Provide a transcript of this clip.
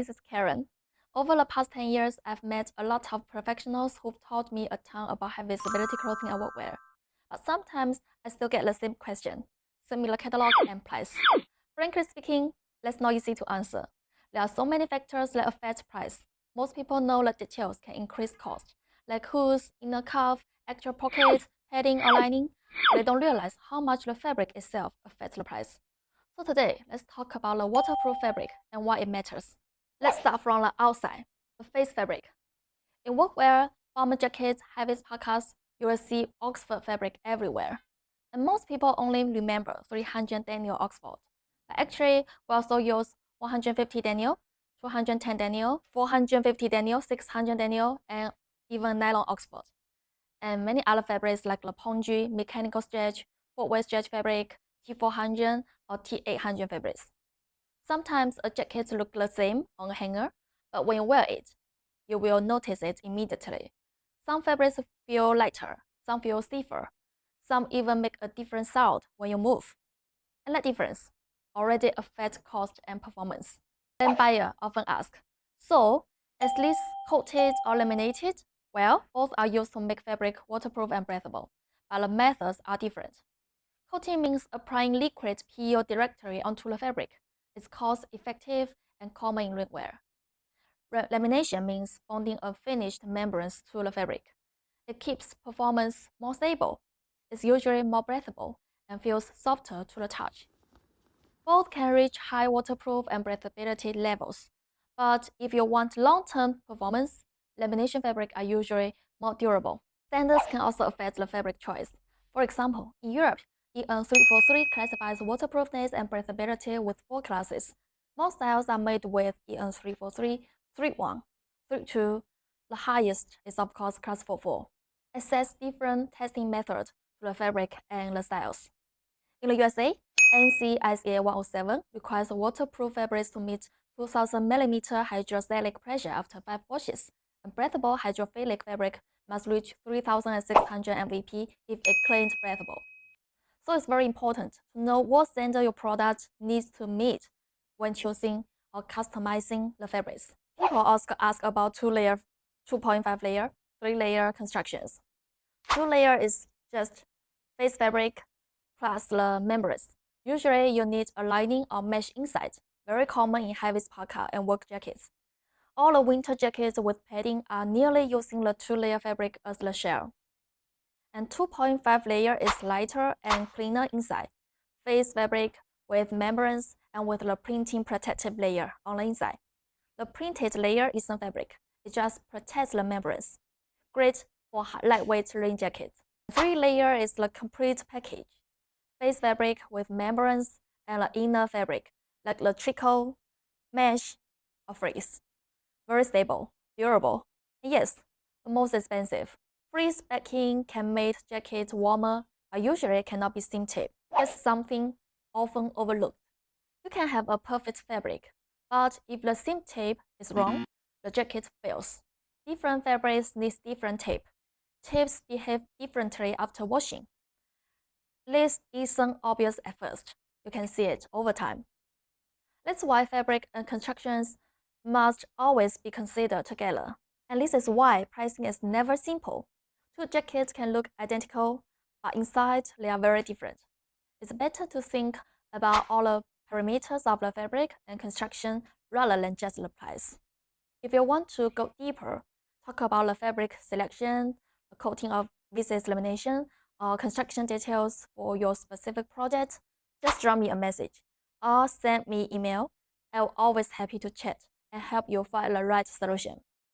This is Karen. Over the past 10 years, I've met a lot of professionals who've taught me a ton about high visibility clothing and workwear. But sometimes I still get the same question, similar catalog and price. Frankly speaking, that's not easy to answer. There are so many factors that affect price. Most people know the details can increase cost, like hoods, inner cuff, extra pockets, padding or lining, but they don't realize how much the fabric itself affects the price. So today, let's talk about the waterproof fabric and why it matters. Let's start from the outside, the face fabric. In workwear, bomber jackets, heavy parkas, you will see Oxford fabric everywhere. And most people only remember 300 denier Oxford. But actually, we also use 150 denier, 210 denier, 450 denier, 600 denier, and even nylon Oxford. And many other fabrics like the pongee, mechanical stretch, footwear stretch fabric, T400 or T800 fabrics. Sometimes a jacket looks the same on a hanger, but when you wear it, you will notice it immediately. Some fabrics feel lighter, some feel stiffer, some even make a different sound when you move. And that difference already affects cost and performance. Then buyers often ask, so is this coated or laminated? Well, both are used to make fabric waterproof and breathable, but the methods are different. Coating means applying liquid PU directly onto the fabric. It's cost-effective and common in workwear. Lamination means bonding a finished membranes to the fabric. It keeps performance more stable. It's usually more breathable and feels softer to the touch. Both can reach high waterproof and breathability levels, but if you want long-term performance, lamination fabric are usually more durable. Standards can also affect the fabric choice. For example, in Europe, EN 343 classifies waterproofness and breathability with 4 classes. Most styles are made with EN 343, 31, 32. The highest is of course class 44. It sets different testing methods to the fabric and the styles. In the USA, NCISA 107 requires waterproof fabrics to meet 2000 mm hydrostatic pressure after 5 washes, and breathable hydrophilic fabric must reach 3600 mVp if it claims breathable. So it's very important to know what standard your product needs to meet when choosing or customizing the fabrics. People also ask about 2layer, 2.5layer, 3layer constructions. 2layer is just face fabric plus the membranes. Usually you need a lining or mesh inside, very common in heavy parka and work jackets. All the winter jackets with padding are nearly using the 2layer fabric as the shell. And 2.5layer is lighter and cleaner inside, face fabric with membranes and with the printing protective layer on the inside. The printed layer isn't fabric, it just protects the membranes. Great for lightweight rain jackets. 3layer is the complete package. Face fabric with membranes and the inner fabric, like the trickle, mesh, or frizz. Very stable, durable, and yes, the most expensive. Frizz backing can make jackets warmer, but usually cannot be seam tape. It's something often overlooked. You can have a perfect fabric, but if the seam tape is wrong, the jacket fails. Different fabrics need different tape. Tapes behave differently after washing. This isn't obvious at first. You can see it over time. That's why fabric and constructions must always be considered together. And this is why pricing is never simple. 2 jackets can look identical, but inside they are very different. It's better to think about all the parameters of the fabric and construction rather than just the price. If you want to go deeper, talk about the fabric selection, the coating of versus lamination, or construction details for your specific project, just drop me a message or send me email. I'm always happy to chat and help you find the right solution.